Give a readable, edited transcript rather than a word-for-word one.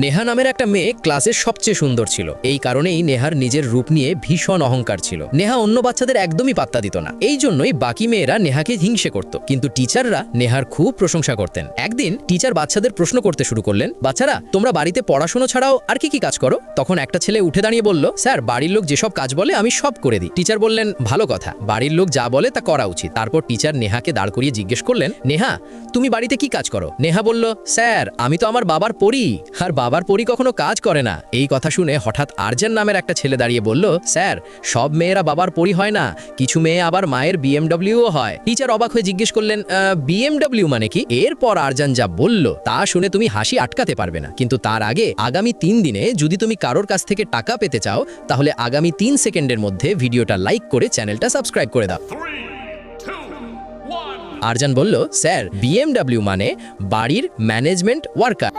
নেহা নামের একটা মেয়ে ক্লাসের সবচেয়ে সুন্দর ছিল। এই কারণেই নেহার নিজের রূপ নিয়ে ভীষণ অহংকার ছিল। নেহা অন্য বাচ্চাদের একদমই পাত্তা দিত না। এই জন্যই বাকি মেয়েরা নেহাকে হিংসে করত, কিন্তু টিচাররা নেহার খুব প্রশংসা করতেন। একদিন টিচার বাচ্চাদের প্রশ্ন করতে শুরু করলেন, বাচ্চারা তোমরা বাড়িতে পড়াশোনা ছাড়াও আর কি কি কাজ করো? তখন একটা ছেলে উঠে দাঁড়িয়ে বলল, স্যার বাড়ির লোক যেসব কাজ বলে আমি সব করে দিই। টিচার বললেন, ভালো কথা, বাড়ির লোক যা বলে তা করা উচিত। তারপর টিচার নেহাকে দাঁড় করিয়ে জিজ্ঞেস করলেন, নেহা তুমি বাড়িতে কি কাজ করো? নেহা বলল, স্যার আমি তো আমার বাবার পরি, আর বাবার পরি কখনো কাজ করে না। এই কথা শুনে হঠাৎ আরজান নামের একটা ছেলে দাঁড়িয়ে বলল, স্যার সব মেয়েরা বাবার পরি হয় না, কিছু মেয়ে আবার মায়ের বিএমডব্লিউও হয়। টিচার অবাক হয়ে জিজ্ঞেস করলেন, বিএমডব্লিউ মানে কি? এরপর আরজান যা বলল তা শুনে তুমি হাসি আটকাতে পারবে না। কিন্তু তার আগে আগামী 3 দিনে যদি তুমি কারোর কাছ থেকে টাকা পেতে চাও, তাহলে আগামী 3 সেকেন্ডের মধ্যে ভিডিওটা লাইক করে চ্যানেলটা সাবস্ক্রাইব করে দাও। আরজান বলল, স্যার বিএমডব্লিউ মানে বাড়ির ম্যানেজমেন্ট ওয়ার্কার।